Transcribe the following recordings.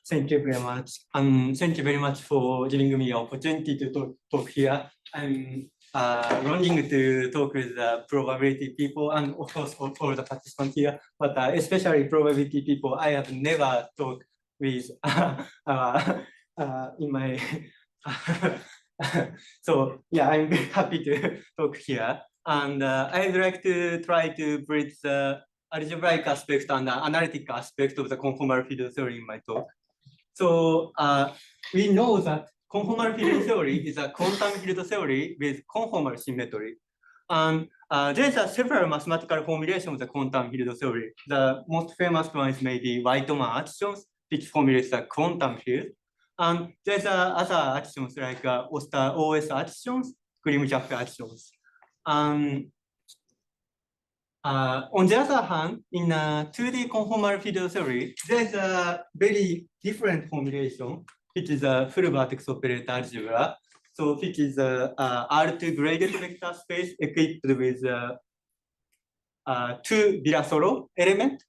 Thank you very much. Thank you very much for giving me the opportunity to talk here. I'm longing to talk with the probability people and of course all the participants here, but especially probability people. I have never talked with in my so yeah, I'm very happy to talk here, and I'd like to try to bridge the algebraic aspect and the analytic aspect of the conformal field theory in my talk. So we know that conformal field theory is a quantum field theory with conformal symmetry. And there's several mathematical formulations of the quantum field theory. The most famous one is maybe Y.Mor axioms, which formulates the quantum field. And there's other axioms like OS axioms, Grim-Jack axioms. On the other hand, in 2D conformal field theory, there's a very different formulation, which is a full vertex operator algebra. So which is R2 graded vector space equipped with 2 Virasoro element,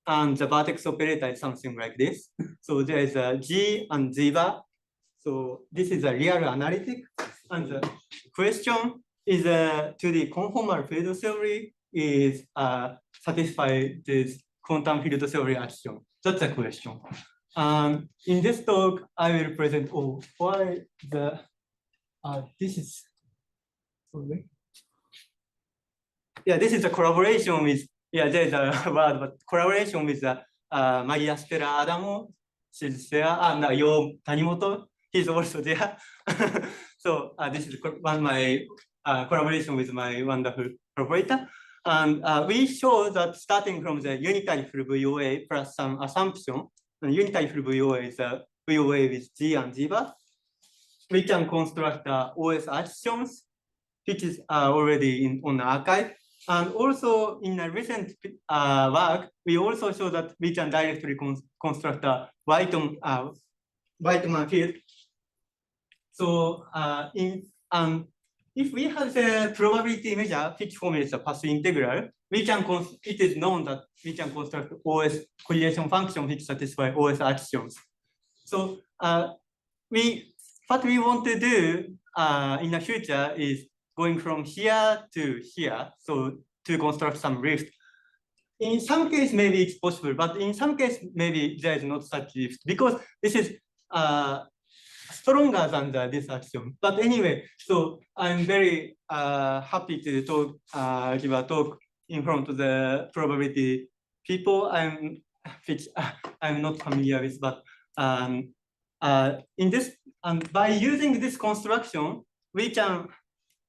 and the vertex operator is something like this. So there is a G and Z bar. So this is a real analytic, and the question is to the conformal field theory is satisfied this quantum field theory axiom. That's the question. In this talk, I will present why the this is sorry. Yeah, this is a collaboration with there's a word, but collaboration with Maria Stella Adamo, she's there, and Y.Tanimoto, he's also there. So this is my collaboration with my wonderful collaborator. And we show that starting from the unitary full VOA plus some assumption, and unitary full VOA is a VOA with G and Z bar, we can construct OS axioms, which is already on the arXiv. And also in a recent work, we also show that we can directly construct a Wightman field. So if we have the probability measure which formulates a passive integral, we can it is known that we can construct OS correlation function which satisfy OS axioms. So what we want to do in the future is going from here to here, so to construct some rift. In some case, maybe it's possible, but in some case, maybe there is not such rift because this is stronger than this axiom. But anyway, so I'm very happy to talk, give a talk in front of the probability people. Which I'm not familiar with, but in this and by using this construction, we can,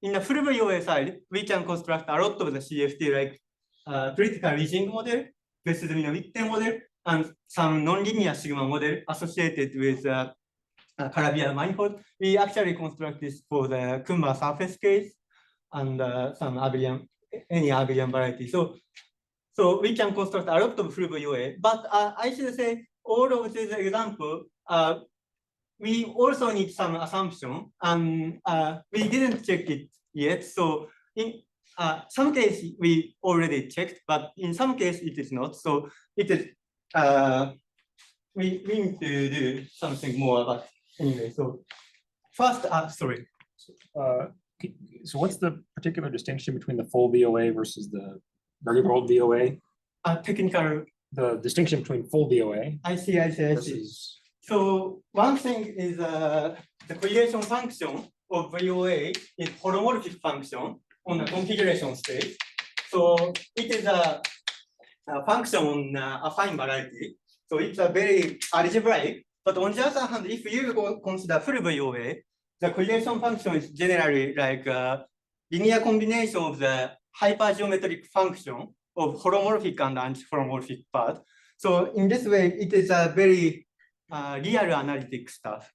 in the full VOA side, we can construct a lot of the CFT like critical reaching model, Witten model, and some nonlinear sigma model associated with Calabi-Yau manifold. We actually construct this for the Kumba surface case and some abelian, any abelian variety. So we can construct a lot of full VOA, but I should say all of these examples, we also need some assumption, and we didn't check it yet. So in some cases we already checked, but in some cases it is not. So it is we need to do something more. But anyway, so first, sorry. So what's the particular distinction between the full VOA versus the very broad VOA? Technical. The distinction between full VOA. I see. Versus... So one thing is the correlation function of VOA is holomorphic function on the configuration space. So it is a function on affine variety. So it's a very algebraic. But on the other hand, if you consider full VOA, the correlation function is generally like a linear combination of the hypergeometric function of holomorphic and anti-holomorphic part. So in this way, it is a very real analytic stuff.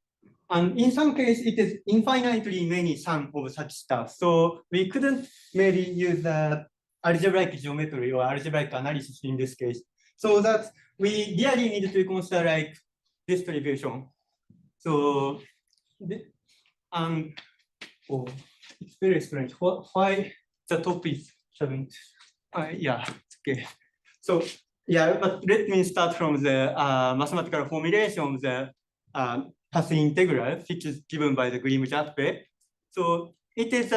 And in some cases, it is infinitely many sum of such stuff. So we couldn't maybe use the algebraic geometry or algebraic analysis in this case. So that we really need to consider like distribution. So, it's very strange. Why the top is 7? Yeah, okay. So Yeah, but let me start from the mathematical formulation of the path integral, which is given by the Grimm-Japfe. So it is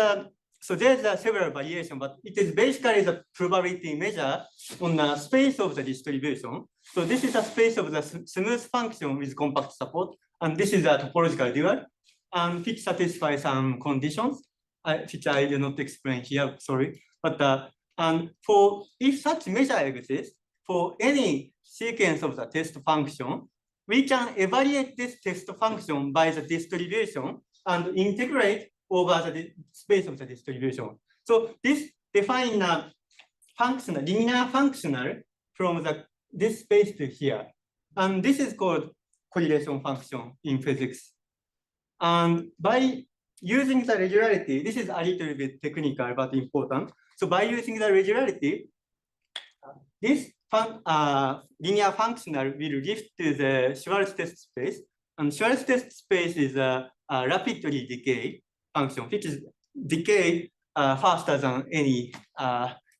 so there's several variations, but it is basically the probability measure on the space of the distribution. So this is a space of the smooth function with compact support, and this is a topological dual, and which satisfies some conditions, which I will not explain here. Sorry, but and for if such measure exists for any sequence of the test function, we can evaluate this test function by the distribution and integrate over the space of the distribution. So this defines a functional, linear functional from this space to here. And this is called correlation function in physics. And by using the regularity, this is a little bit technical but important. So by using the regularity, this linear functional will lift to the Schwarz test space. And Schwarz test space is a rapidly decay function, which is decay faster than any.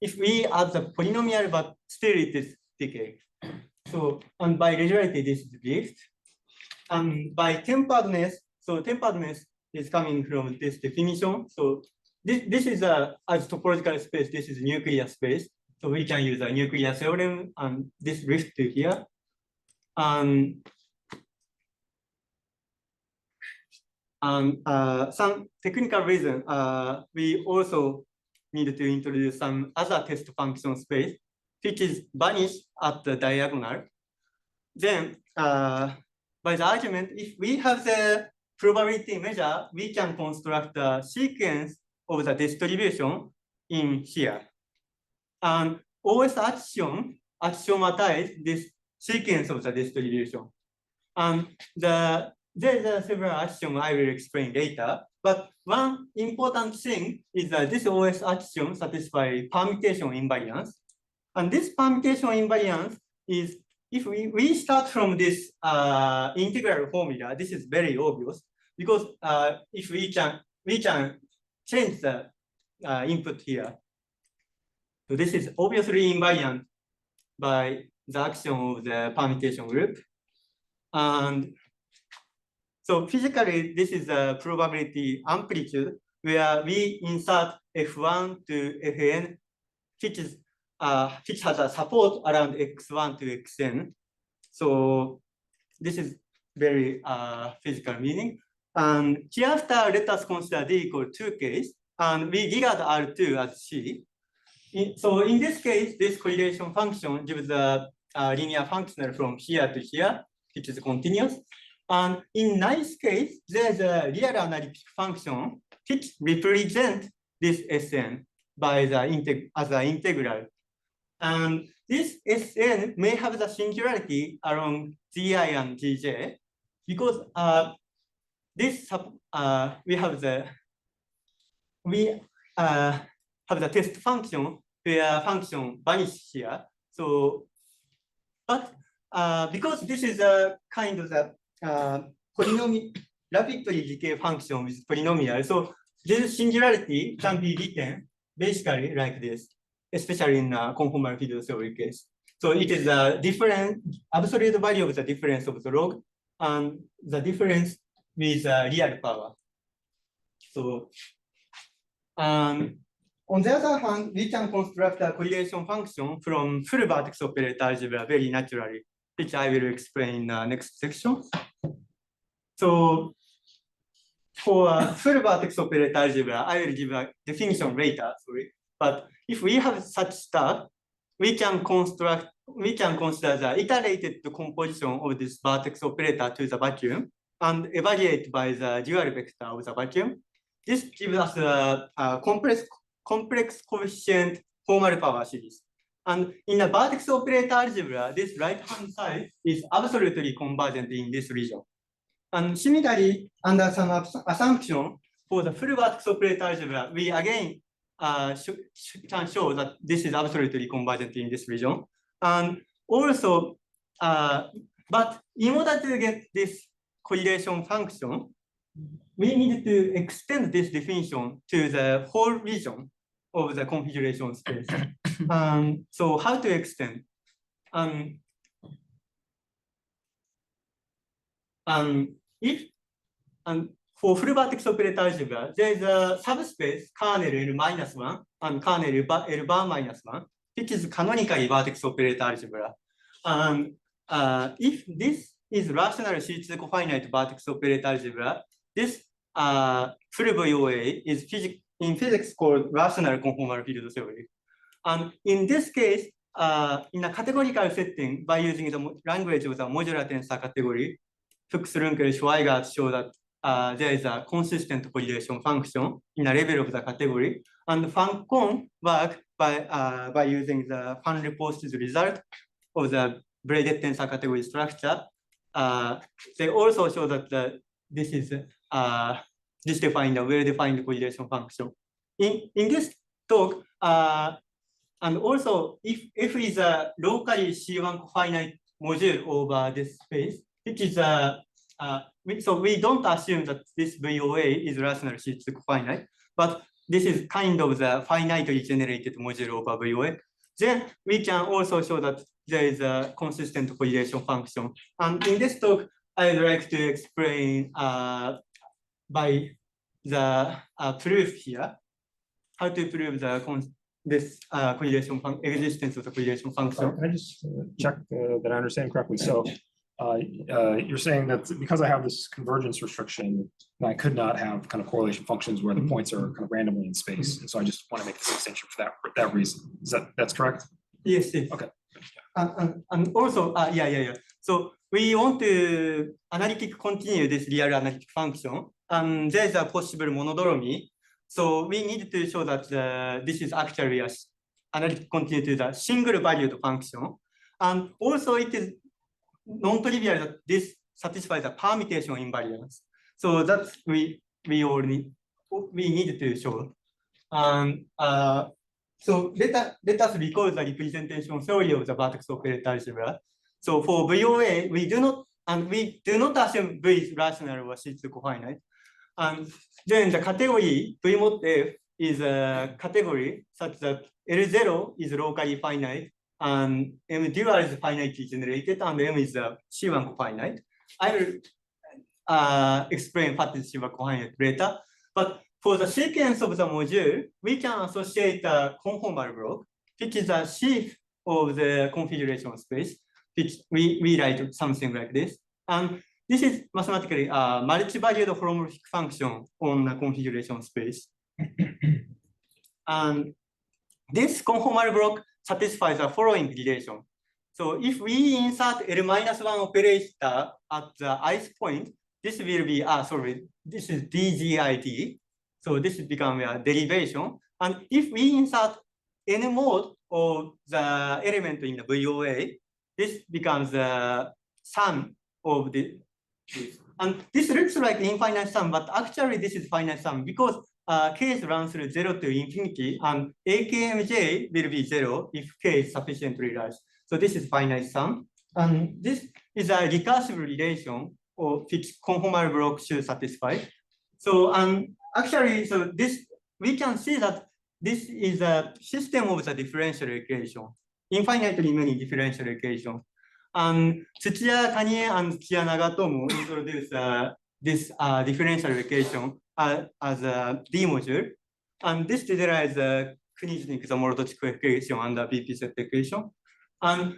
If we add the polynomial, but still it is decay. So, and by regularity, this is lift. And by temperedness, so temperedness is coming from this definition. So this is as topological space, this is nuclear space. So we can use a nuclear theorem and this lift to here. And some technical reason, we also need to introduce some other test function space, which is vanished at the diagonal. Then by the argument, if we have the probability measure, we can construct a sequence of the distribution in here. And OS axiomatize this sequence of the distribution. And there are several axioms I will explain later. But one important thing is that this OS axiom satisfies permutation invariance. And this permutation invariance is, if we start from this integral formula, this is very obvious because if we can change the input here. So this is obviously invariant by the axiom of the permutation group. And so physically, this is a probability amplitude where we insert F1 to Fn, which has a support around X1 to Xn. So this is very physical meaning. And hereafter, let us consider D equal 2 case, and we regard R2 as C. So in this case, this correlation function gives a linear functional from here to here, which is continuous. And in nice case, there's a real analytic function which represents this Sn by as an integral. And this Sn may have the singularity along Gi and Gj because we have the test function where function vanishes here. So, but because this is a kind of the polynomial rapidly decay function with polynomial, so this singularity can be written basically like this, especially in a conformal field theory case. So it is a different absolute value of the difference of the log and the difference with real power. So on the other hand, we can construct a correlation function from full vertex operator algebra very naturally, which I will explain in the next section. So for full vertex operator algebra, I will give a definition later, sorry. But if we have such stuff, we can consider the iterated composition of this vertex operator to the vacuum and evaluate by the dual vector of the vacuum. This gives us a complex coefficient formal power series. And in the vertex operator algebra, this right-hand side is absolutely convergent in this region. And similarly, under some assumption for the full vertex operator algebra, we again can show that this is absolutely convergent in this region. And also, but in order to get this correlation function, we need to extend this definition to the whole region of the configuration space. So how to extend? If for full vertex operator algebra, there is a subspace kernel L-1 and kernel L-1, which is canonically vertex operator algebra. And if this is rational C2 cofinite vertex operator algebra, this full VOA is in physics called rational conformal field theory. And in this case, in a categorical setting, by using the language of the modular tensor category, Fuchs, Runkel, Schweigart show that there is a consistent correlation function in a level of the category, and FunCon work by using the FunReposted result of the braided tensor category structure. They also show that this is this defined a well-defined correlation function. In this talk, and also if F is a locally C1 cofinite module over this space, which is so we don't assume that this VOA is rational C2 cofinite, but this is kind of the finitely generated module over VOA. Then we can also show that there is a consistent correlation function. And in this talk, I would like to explain by the proof here, how to prove this correlation existence of the correlation function. Can I just check that I understand correctly? So you're saying that because I have this convergence restriction, I could not have kind of correlation functions where the points are kind of randomly in space. And so I just want to make this extension for that reason. That's correct? Yes, yes. Okay. And also, So we want to analytic continue this real analytic function, and there's a possible monodromy. So we need to show that this is actually a analytic continue to the single valued function. And also it is non-trivial that this satisfies the permutation invariance. So that's we need to show. So let us recall the representation theory of the vertex operator algebra. So for VOA, we do not assume V is rational or C2 cofinite. And then the category V mod F is a category such that L0 is locally finite and M dual is finitely generated and M is a C1 cofinite. I will explain what is C1 cofinite later. But for the sequence of the module, we can associate a conformal block, which is a sheaf of the configuration space, which we write something like this. And this is mathematically a multi-valued holomorphic function on a configuration space. And this conformal block satisfies the following relation. So if we insert L-1 operator at the ith point, this will be, this is DGIT. So this becomes a derivation. And if we insert n mod of the element in the VOA, this becomes the sum of this. And this looks like infinite sum, but actually this is finite sum because case runs through 0 to infinity, and AKMJ will be 0 if k is sufficiently large. So this is finite sum. And this is a recursive relation of which conformal block should satisfy. So actually, so this we can see that this is a system of the differential equation, infinitely many differential equations. And Tsuchiya, Kanye, and Tsuchiya Nagatomo introduced this differential equation as a D module. And this derives the Knižník-Zamolodchik equation and the BP set equation. And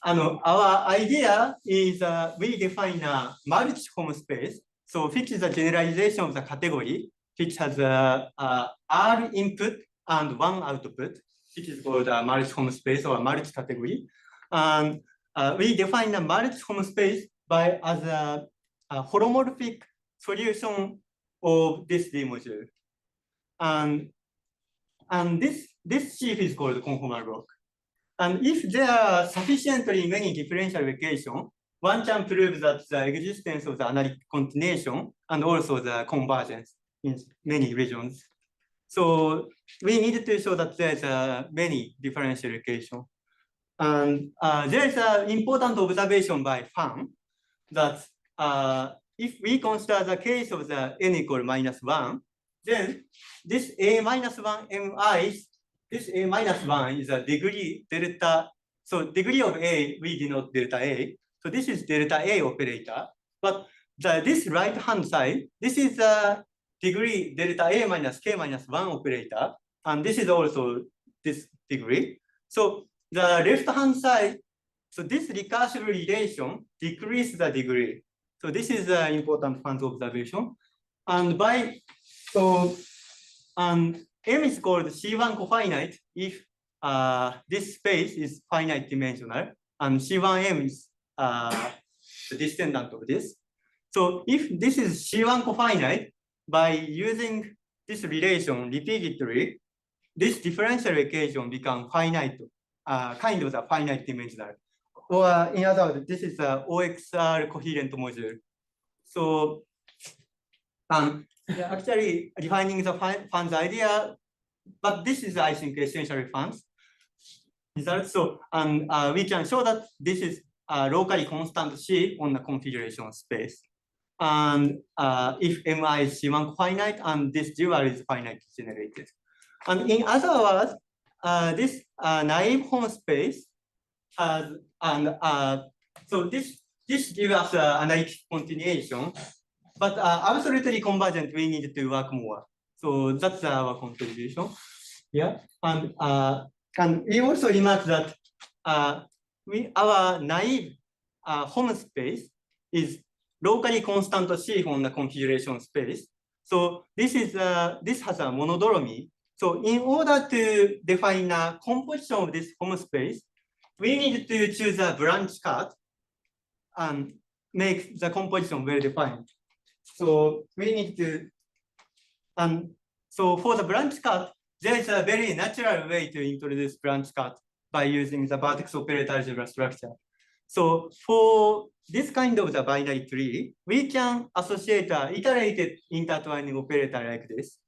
our idea is we define a multi-home space, so which is a generalization of the category, which has R input and 1 output, which is called a multi-home space or a multi-category. And we define a multi-home space as a holomorphic solution of this D module. And this sheaf is called conformal block. And if there are sufficiently many differential equations, one can prove that the existence of the analytic continuation and also the convergence in many regions. So we need to show that there's many differential equations. And there is an important observation by Fan that if we consider the case of the n equal -1, then this A-1 mi, this A-1 is a degree delta So degree of A, we denote delta A. So this is delta A operator. But this right-hand side, this is the degree delta A minus K minus 1 operator. And this is also this degree. So the left-hand side, so this recursive relation decreases the degree. So this is an important fun observation. And M is called C1 cofinite if this space is finite dimensional, and C1M is the descendant of this. So if this is C1 cofinite, by using this relation repeatedly, this differential equation becomes finite, kind of the finite dimensional. Or in other words, this is a OXR coherent module. So actually defining the funds idea, but this is, I think, essentially funds result. So we can show that this is locally constant C on the configuration space. And if Mi is C1 finite and this dual is finite generated. And in other words, this naive Hom space has, and so this gives us analytic continuation, but absolutely convergent, we need to work more. So that's our contribution. Yeah, and we also remark that our naive Hom space is locally constant C on the configuration space. So this has a monodromy. So in order to define a composition of this Hom space, we need to choose a branch cut and make the composition well defined. So we need to, so for the branch cut, there is a very natural way to introduce branch cut by using the vertex operator algebra structure. So for this kind of the binary tree, we can associate an iterated intertwining operator like this.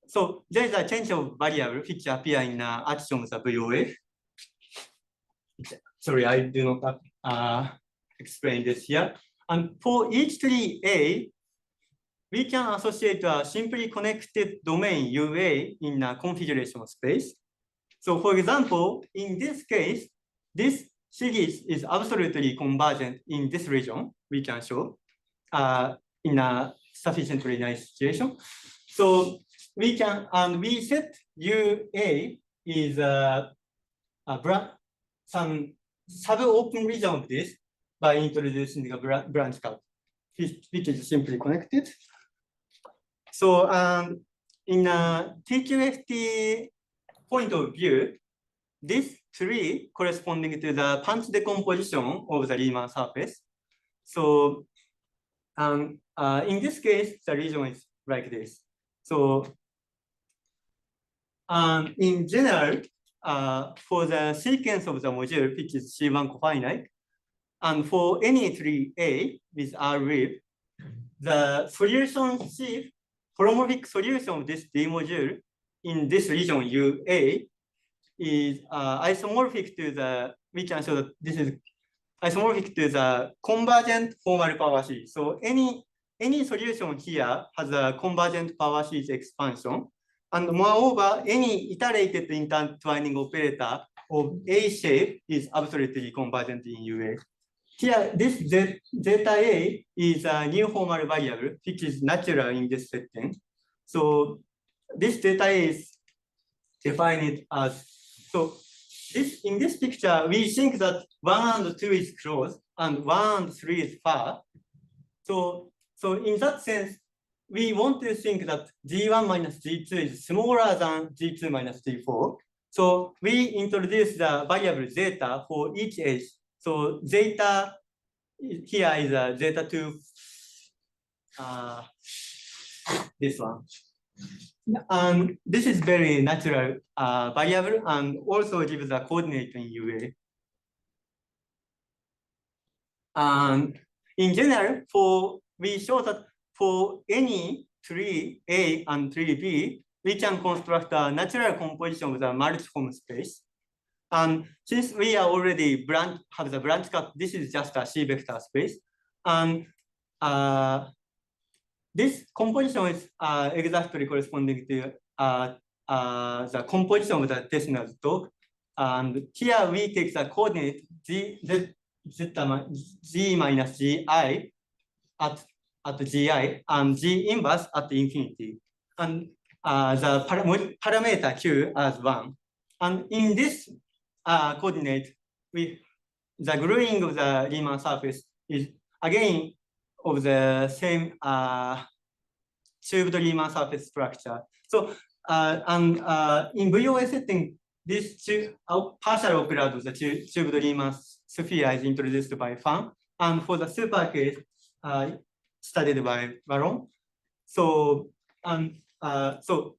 So there is a change of variable which appear in axioms of VOF. Sorry, I do not explain this here. And for each tree A, we can associate a simply connected domain UA in a configuration space. So for example, in this case, this series is absolutely convergent in this region, we can show in a sufficiently nice situation. So we can, and we set UA is some sub-open region of this by introducing a branch cut, which is simply connected. So in a TQFT point of view, this tree corresponding to the punch decomposition of the Riemann surface. So in this case, the region is like this. So in general, for the sequence of the module, which is C1 cofinite, and for any tree A with arXiv, the solution C, holomorphic solution of this D module in this region UA is isomorphic to the, we can show that this is isomorphic to the convergent formal power series. So any solution here has a convergent power series expansion. And moreover, any iterated intertwining operator of A shape is absolutely convergent in UA. Here, this zeta A is a new formal variable, which is natural in this setting. So this zeta A is defined as, so in this picture, we think that 1 and 2 is close and 1 and 3 is far. So in that sense, we want to think that G1 minus G2 is smaller than G2 minus G4. So we introduce the variable zeta for each edge. So zeta here is a zeta 2, this one. And this is very natural variable and also gives a coordinate in UA. And in general, we show that for any tree A and tree B, we can construct a natural composition with a multiform space. And since we are already have the branch cut, this is just a C vector space. And this composition is exactly corresponding to the composition of the Tesner's dog. And here we take the coordinate g minus gi at gi and g inverse at infinity. And the parameter q as 1. And in this coordinate, the gluing of the Riemann surface is again of the same tubed Riemann surface structure. So in VOA setting, this partial operand of the tubed Riemann sphere is introduced by Fan, and for the super case studied by Baron. So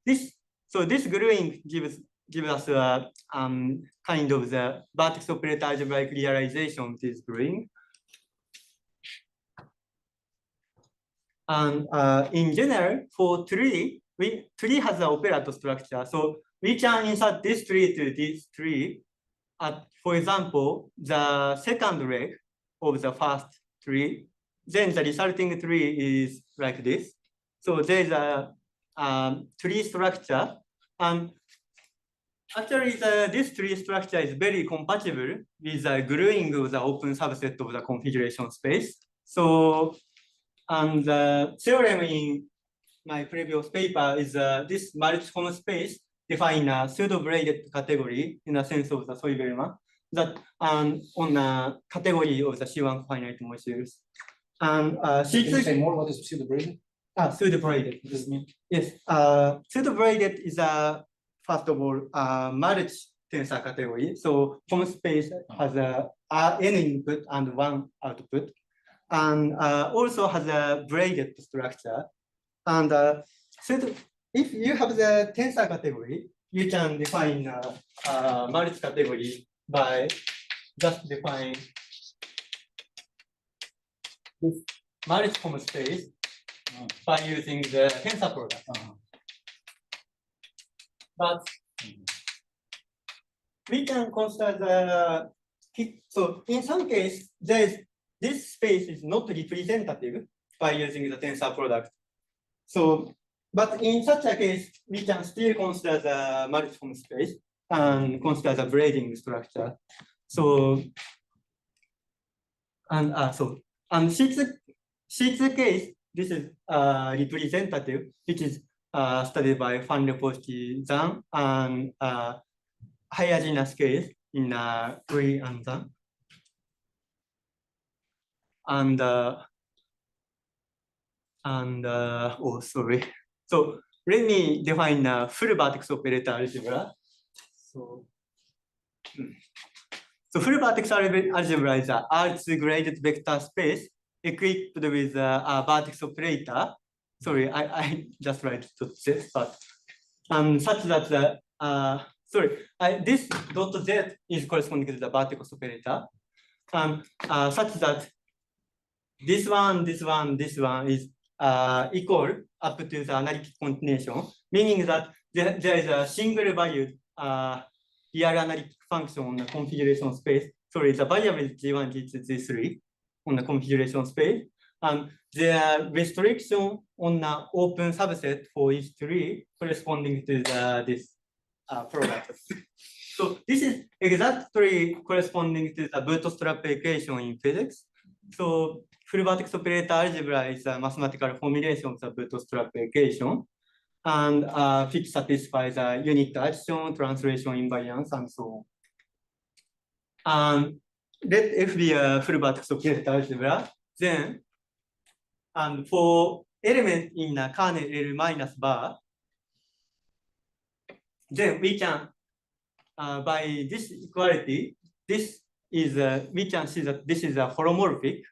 this gluing gives us a kind of the vertex operator algebraic realization of this gluing. And in general, for tree, tree has an operator structure. So we can insert this tree to this tree. For example, the second leg of the first tree, then the resulting tree is like this. So there is a tree structure. And actually, this tree structure is very compatible with the gluing of the open subset of the configuration space. So, and the theorem in my previous paper is this multiform space define a pseudo-braided category in the sense of the Soy-Bellman that on a category of the C1 finite modules. And Can you say more? What is pseudo-braided? Pseudo-braided. What does it mean? Yes, pseudo-braided is first of all multi-tensor category. So form space has n input and 1 output, and also has a braided structure. And if you have the tensor category, you can define multi-category by just define this multiform space by using the tensor product. But we can consider so in some case, this space is not representative by using the tensor product. So, but in such a case, we can still consider the multiform space and consider the braiding structure. So, and sixth case, this is representative, which is studied by Fan Leposki Zhang, and higher genus case in Hui and Zhang. And oh, sorry. So let me define a full vertex operator algebra. So full vertex algebra is a R2 graded vector space equipped with a vertex operator. Sorry, I just write this, but such that this dot z is corresponding to the vertex operator, such that this one is equal up to the analytic continuation, meaning that there is a single valued real analytic function on the configuration space. Sorry, the variable is G1, G2, G3 on the configuration space, and the restriction on the open subset for each tree corresponding to this product. So this is exactly corresponding to the bootstrap equation in physics. So full vertex operator algebra is a mathematical formulation of the bootstrap equation, and which satisfies the unit addition, translation invariance, and so on. Let F be a full vertex operator algebra. Then, and for element in the kernel L minus bar, then we can by this equality, this is we can see that this is a holomorphic.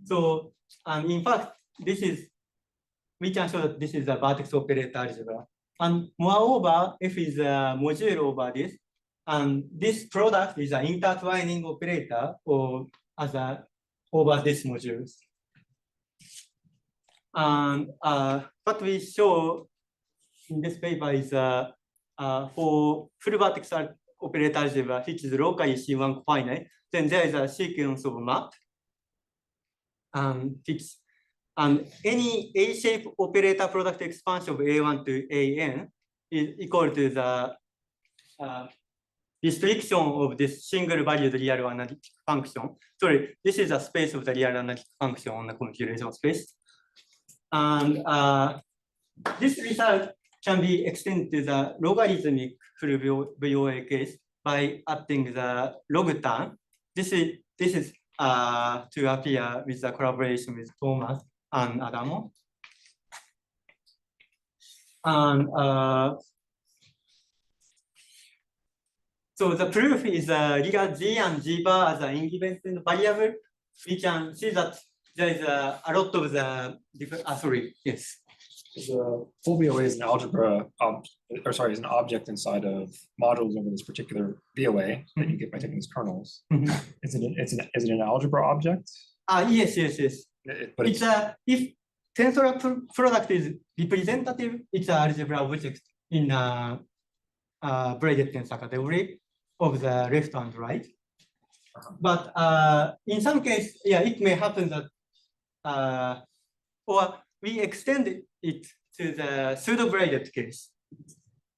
So, and in fact, we can show that this is a vertex operator algebra. And moreover, F is a module over this, and this product is an intertwining operator or as a over these modules. And what we show in this paper is for full vertex operator algebra, which is locally C1 finite, then there is a sequence of map. And any A-shape operator product expansion of A1 to AN is equal to the restriction of this single valued real analytic function. Sorry, this is a space of the real analytic function on the configuration space. And this result can be extended to the logarithmic full VOA case by adding the log term. This is to appear with the collaboration with Thomas and Adamo. And so the proof is real G and G bar as an independent variable. We can see that there is a lot of the different, sorry, yes. The full VOA is an algebra, is an object inside of modules over this particular VOA that you get by taking these kernels. Is it an algebra object? Yes. But it's if tensor product is representative, it's an algebra object in a braided tensor category of the left and right. But in some case, yeah, it may happen that, or we extend it to the pseudo-braided case.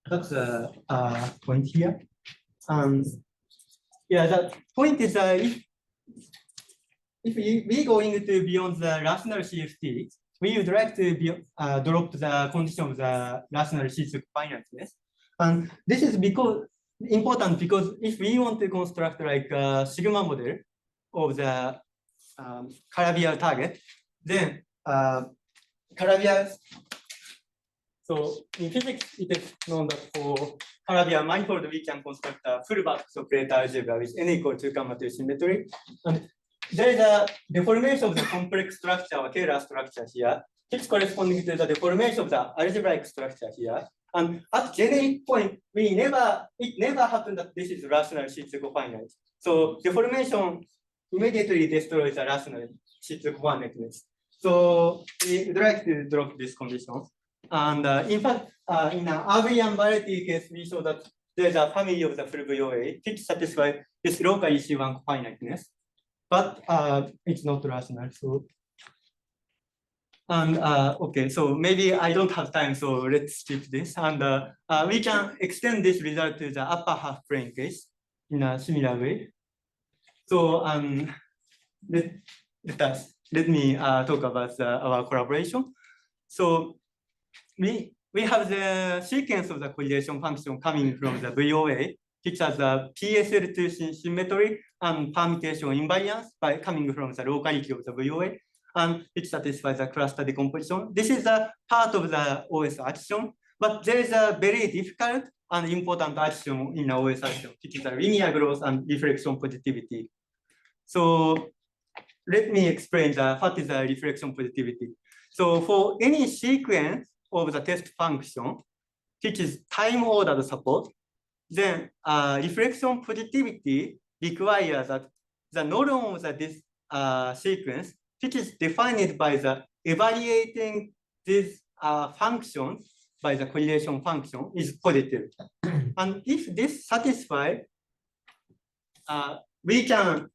That's the point here. Yeah, that point is if we going to beyond the rational CFT, we would like to drop the condition of the rational C2 finiteness. And this is important because if we want to construct like a sigma model of the Calabi-Yau target, then so in physics, it is known that for Calabi-Yau manifold, we can construct a full vertex operator algebra with n equal to gamma to symmetry. And there is a deformation of the complex structure or Taylor structure here, which corresponding to the deformation of the algebraic structure here. And at generic point, it never happened that this is rational C2 cofinite. So deformation immediately destroys the rational C2 cofiniteness. So we would like to drop this condition. And in fact, in an abelian variety case, we saw that there's a family of the full VOA which satisfies this local EC1 cofiniteness, but it's not rational. So, and okay, so maybe I don't have time, so let's skip this. And we can extend this result to the upper half plane case in a similar way. So let me talk about our collaboration. So we have the sequence of the correlation function coming from the VOA, which has a PSL2 symmetry and permutation invariance by coming from the locality of the VOA, and it satisfies the cluster decomposition. This is a part of the OS axiom, but there is a very difficult and important axiom in the OS axiom, which is a linear growth and reflection positivity. So let me explain what is the reflection positivity. So for any sequence of the test function, which is time ordered support, then reflection positivity requires that the norm of this sequence, which is defined by the evaluating these functions by the correlation function, is positive. And if this satisfies, we can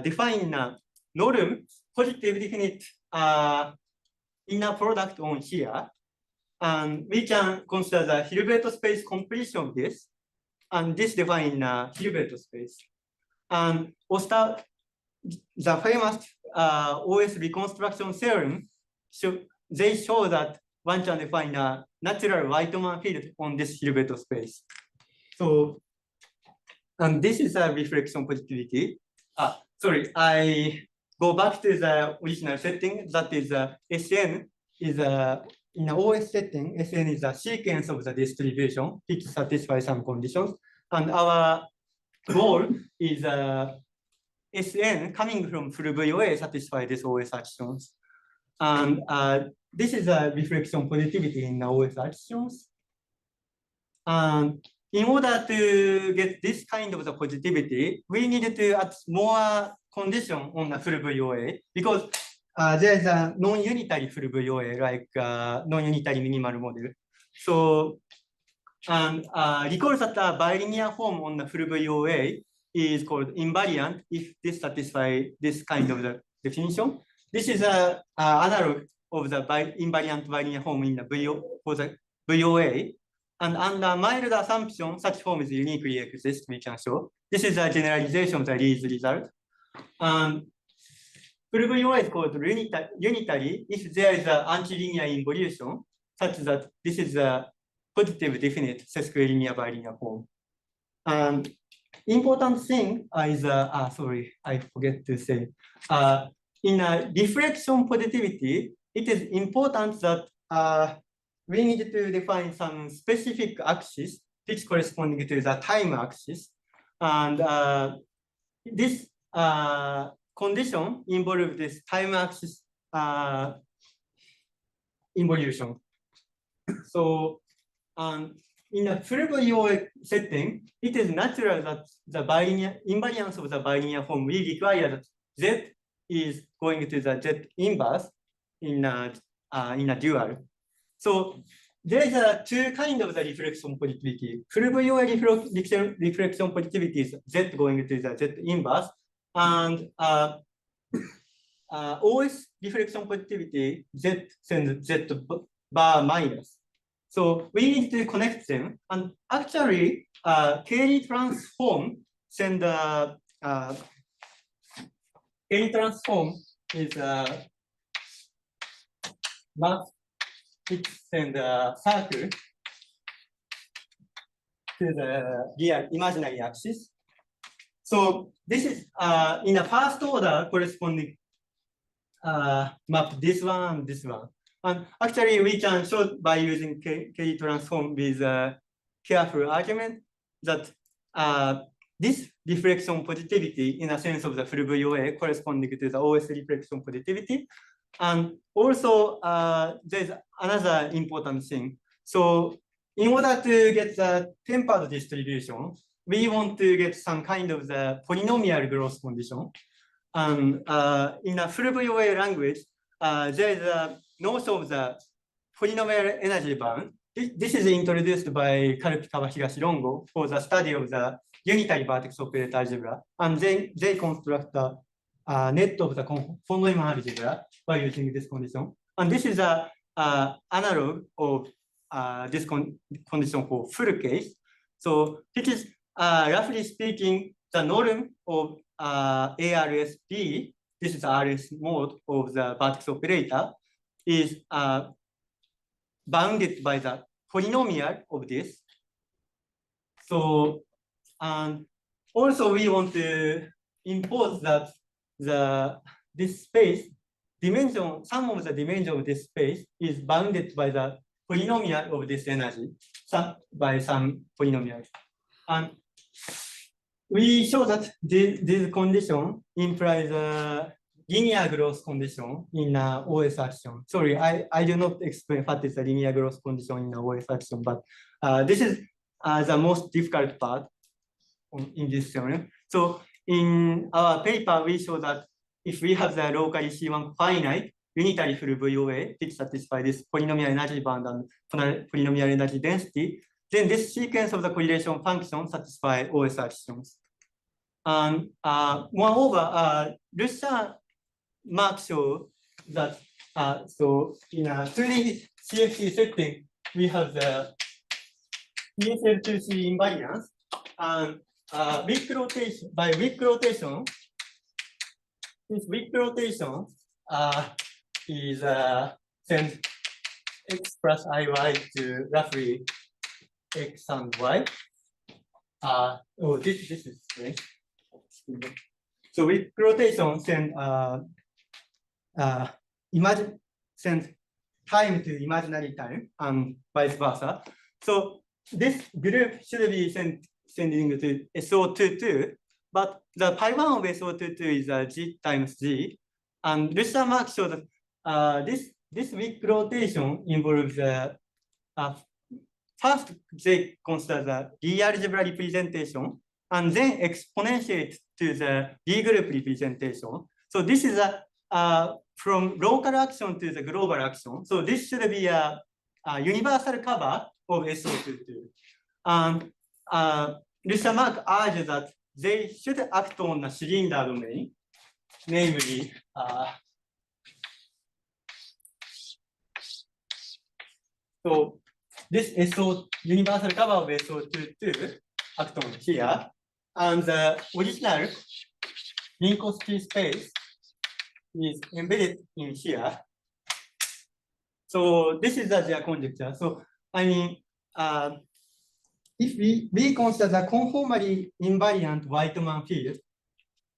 define a norm positive definite inner product on here. And we can consider the Hilbert space completion of this, and this define Hilbert space. And the famous OS reconstruction theorem, they show that one can define a natural Y.Mor field on this Hilbert space. So, and this is a reflection positivity. Sorry, I go back to the original setting. That is Sn is in an OS setting, Sn is a sequence of the distribution which satisfies some conditions. And our goal is Sn coming from full VOA satisfy this OS actions. And this is a reflection positivity in the OS actions. And in order to get this kind of the positivity, we needed to add more condition on the full VOA because there is a non-unitary full VOA, like non-unitary minimal model. So, and recall that the bilinear form on the full VOA is called invariant if this satisfies this kind of the definition. This is an analog of the invariant bilinear form in the for the VOA. And under mild assumption, such form is uniquely exist, we can show. This is a generalization of the Lee's result. Full VOA is called unitary if there is an antilinear involution, such that this is a positive definite sesquilinear bilinear form. And important thing is, sorry, I forget to say, in a reflection positivity, it is important that we need to define some specific axis which corresponding to the time axis. And this condition involves this time axis involution. So in a full VOA setting, it is natural that the invariance of the bilinear form will require that Z is going to the Z inverse in a dual. So there is two kinds of the reflection positivity. Full VOA reflection positivity is Z going to the Z inverse, and OS reflection positivity Z sends Z bar minus. So we need to connect them, and actually, Cayley transform send Cayley transform is map it send a circle to the real imaginary axis. So this is in a first order corresponding map this one and this one. And actually, we can show by using Cayley transform with a careful argument that this reflection positivity, in a sense of the full VOA, corresponding to the OS reflection positivity. And also, there's another important thing. So, in order to get the tempered distribution, we want to get some kind of the polynomial growth condition. And in a full VOA language, there is a notion of the polynomial energy bound. This is introduced by Karpikawa Higashirongo for the study of the unitary vertex operator algebra. And they construct the net of the conformal algebra by using this condition. And this is a analog of this condition for full case. So it is roughly speaking the norm of ARSB. This is the RS mode of the vertex operator, is bounded by the polynomial of this. So, and also we want to impose that this space dimension, some of the dimension of this space is bounded by the polynomial of this energy, by some polynomial. And we show that this condition implies a linear growth condition in OS action. Sorry, I do not explain what is a linear growth condition in OS action, but this is the most difficult part in this theorem. So in our paper, we show that if we have the locally C1 finite unitary full VOA which satisfies this polynomial energy bound and polynomial energy density, then this sequence of the correlation function satisfies OS actions. And moreover, Lucia Mark show that so in a 3D CFT setting, we have the ESL2C invariance, and weak rotation, by weak rotation, this weak rotation is send x plus iy to roughly x and y. Oh, this is strange. So weak rotation send send time to imaginary time and vice versa. So this group should be sending to SO22, but the pi 1 of SO22 is G times G. And Lucia Mark showed that this weak rotation involves first they consider the Lie algebra representation and then exponentiate to the Lie group representation. So this is from local action to the global action. So this should be a universal cover of SO22. And Lucia Mark argued that they should act on a cylinder domain, namely so this SO universal cover of SO22 act on here, and the original Minkowski space is embedded in here. So this is the conjecture. So I mean, if we consider the conformally invariant Wightman field,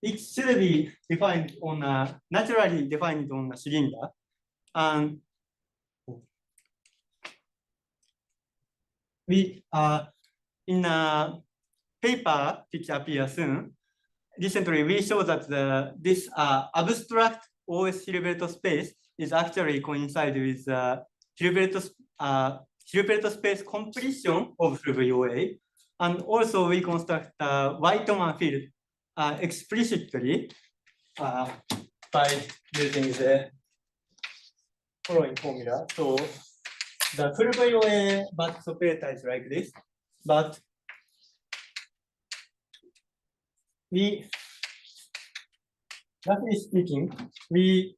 it should be defined on a naturally defined on a cylinder, and we in a paper which appears soon. Recently, we show that this abstract OS Hilbert space is actually coincide with Hilbert space completion of WOA, and also we construct the Wightman field explicitly by using the following formula. So the full WOA vertex operator is like this, but we, roughly speaking, we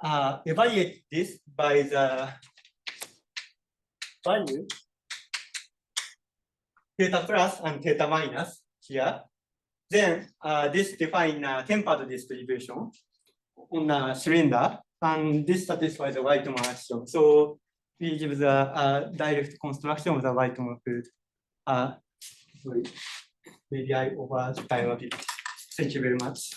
evaluate this by the value theta plus and theta minus here. Then this define a tempered distribution on a cylinder, and this satisfies the Wightman axiom. So we give the direct construction of the Wightman field. Sorry. Maybe I over time a bit. Thank you very much.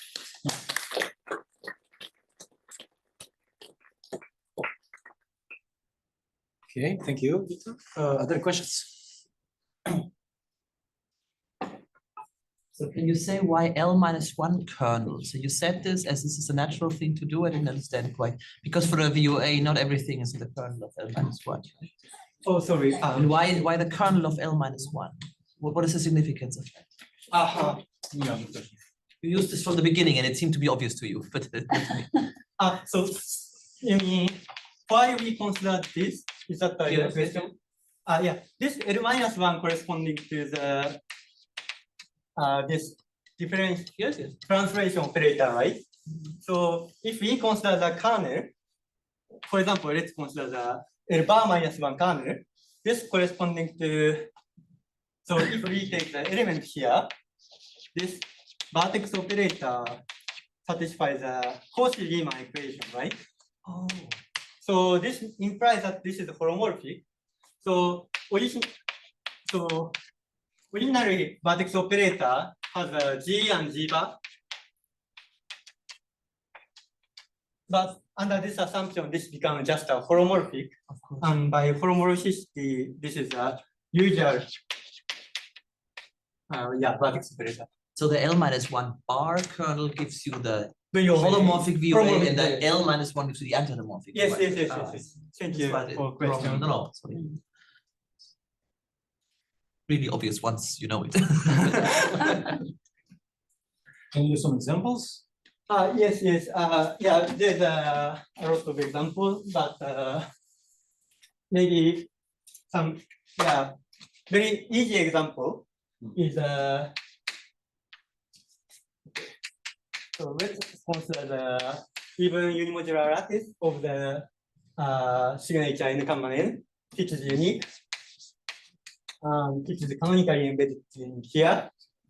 Okay, thank you. Other questions? So can you say why L-1 kernel? So you said this as this is a natural thing to do. I didn't understand quite. Because for the VOA, not everything is in the kernel of L-1. Right? Oh, sorry. And why the kernel of L-1? What is the significance of that? You used this from the beginning and it seemed to be obvious to you, but so you mean why we consider this? Is that the question? Yeah, this L-1 corresponding to the this different translation operator, right? So if we consider the kernel, for example, let's consider the L bar minus 1 kernel, this corresponding to, so if we take the element here, this vertex operator satisfies the Cauchy-Riemann equation, right? oh, So this implies that this is holomorphic. So originally vertex operator has a G and G bar. But under this assumption, this becomes just a holomorphic. of course. And by holomorphicity, this is a usual vertex operator. So the L-1 bar kernel gives you the VOA. holomorphic VOA Holomorphic and the VOA. L-1 gives you the anti-holomorphic. Yes, right? yes, yes, yes, yes. Thank you That's why for question. No, sorry. Really obvious once you know it. Can you use some examples? Yes, yes. Yeah, there's a lot of examples, but maybe some very easy example is so let's consider the even unimodular lattice of the signature n comma n, which is unique, which is canonically embedded in here,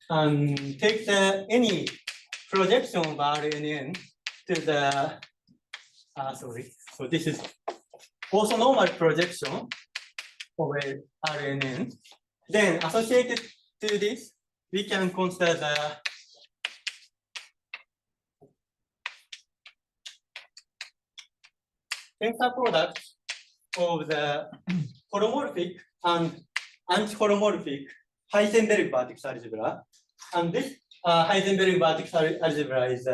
and take the any projection of RNN to the so this is also normal projection of RNN. Then associated to this, we can consider the tensor product of the holomorphic and anti-holomorphic Heisenberg vertex algebra. And this Heisenberg vertex algebra is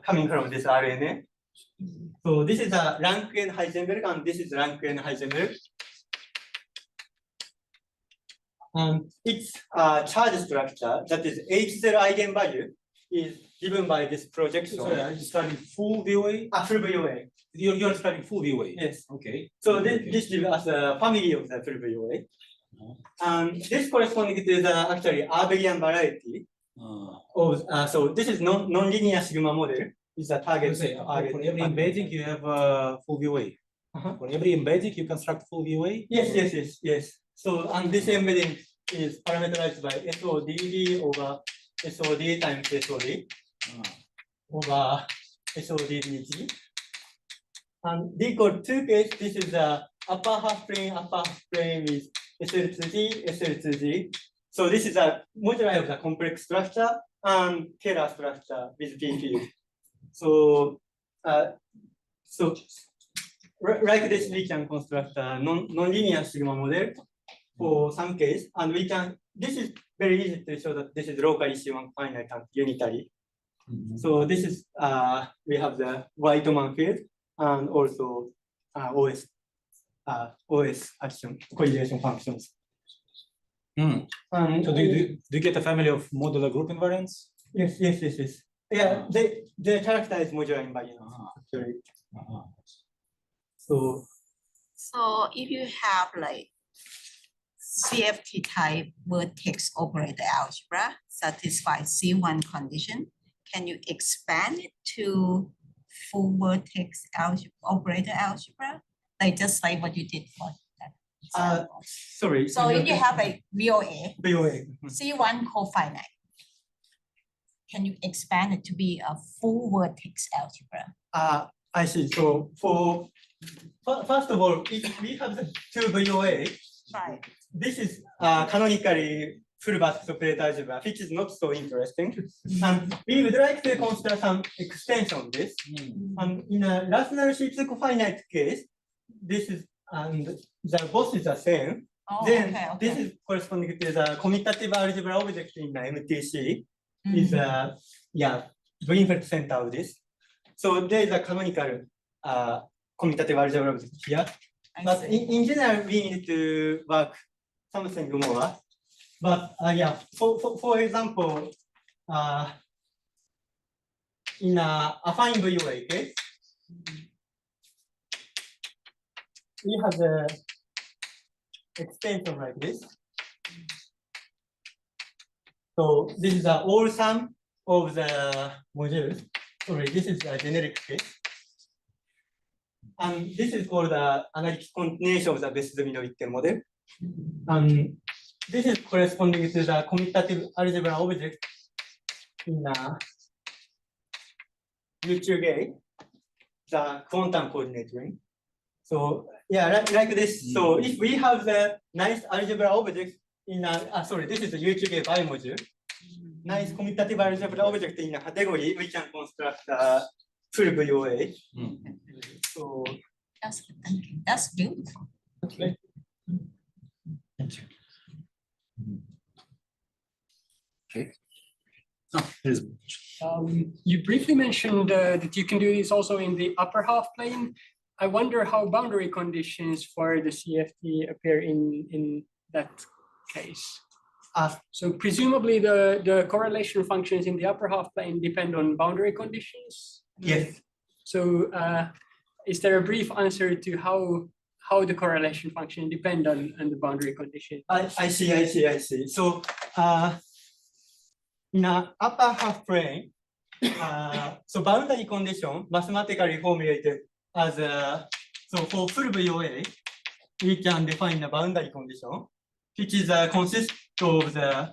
coming from this RNA. So this is a rank n Heisenberg, and this is rank n Heisenberg. And its charge structure, that is H0 eigenvalue, is given by this projection. Sorry, are you studying full VOA? Full VOA. You're studying full VOA? Yes. Okay. So this gives us a family of the full VOA. And this corresponding to the actually abelian variety of so this is non-linear sigma model is the target. For every embedding you have full VOA. For every embedding, you construct full VOA? Yes. So, and this embedding is parameterized by SODD over SOD times SOD over SODDG. And we got two cases. This is the upper half plane is SL2G, SL2G. So this is a moduli of the complex structure and scalar structure with P field. So, like this, we can construct a non-linear sigma model for some case, and we can. This is very easy to show that this is locally C1 finite and unitary. So this is we have the Wightman field and also OS action correlation functions. So do you get a family of modular group invariants? Yes. Yeah, they characterize modular invariants actually. So if you have like CFT type vertex operator algebra satisfy C1 condition, can you expand it to full vertex operator algebra? Like just like what you did for that example. Sorry. So if you have a VOA, VOA. C1 cofinite, can you expand it to be a full vertex algebra? I see. So first of all, if we have the two VOA, Right. this is canonically full vertex operator algebra, which is not so interesting. And we would like to consider some extension of this. And in a rational sheet cofinite case, this is and the both is the same. Oh, Then okay. this is corresponding to the commutative algebra object in the MTC is Greenfeld center of this. So there is a canonical commutative algebra object here. But in general, we need to work something more. But for example, in a affine VOA case, we have the extension like this. So this is the all sum of the modules. Sorry, this is a generic case. And this is called the analytic continuation of the Riken model. And this is corresponding to the commutative algebra object in UTG, the quantum coordinate ring. So like this. So if we have the nice algebra object in this is the UTG bimodule. Nice commutative algebra object in a category, we can construct a full VOA. So That's good. Thank you. That's beautiful. okay. You briefly mentioned that you can do this also in the upper half plane. I wonder how boundary conditions for the CFT appear in that case. So presumably the correlation functions in the upper half plane depend on boundary conditions. Yes. So is there a brief answer to how the correlation function depend on the boundary condition? I see. So in a upper half plane, so boundary condition mathematically formulated as so for full VOA, we can define a boundary condition, which is consists of the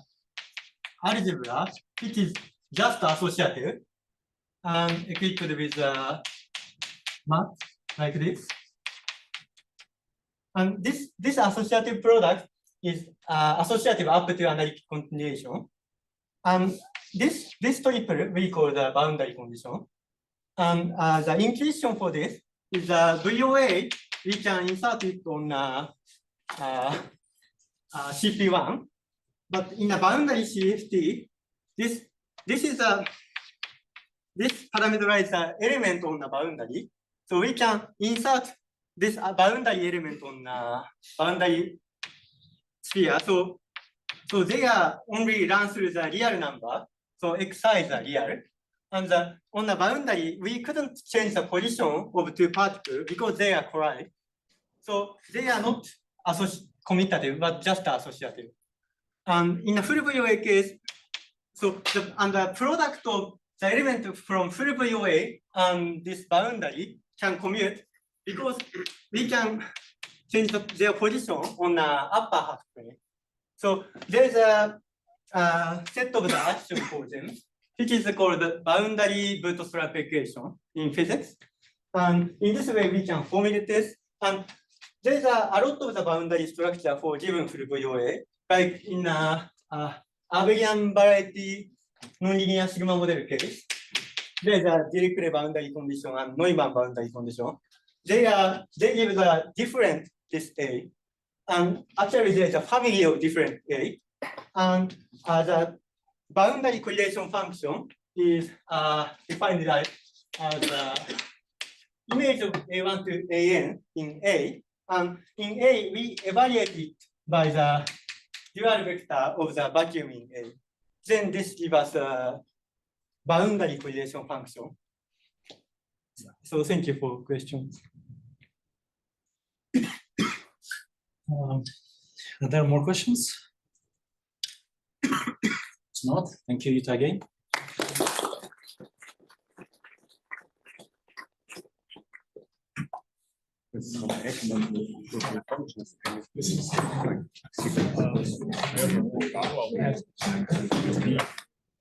algebra, which is just associative and equipped with math like this. And this associative product is associative up to analytic continuation. And this triple we call the boundary condition. And the intuition for this is the VOA, we can insert it on CP1. But in a boundary CFT, this parameterized element on the boundary. So we can insert this boundary element on boundary sphere. So they are only run through the real number. So xi is a real. And on the boundary, we couldn't change the position of two particles because they are collide. So they are not commutative, but just associative. And in a full VOA case, so the product of the element from full VOA and this boundary can commute because we can change their position on the upper half plane. So there's a set of the action for them, which is called the boundary bootstrap equation in physics. And in this way, we can formulate this. And there's a lot of the boundary structure for given full VOA, like in abelian variety nonlinear sigma model case. There's a Dirichlet boundary condition and Neumann boundary condition. They give the different this A, and actually there's a family of different A, and the boundary correlation function is defined as the image of A1 to AN in A, and in A we evaluate it by the dual vector of the vacuum in A. Then this gives us a boundary correlation function. So thank you for questions. Are there more questions? It's not. Thank you, Yuta, again.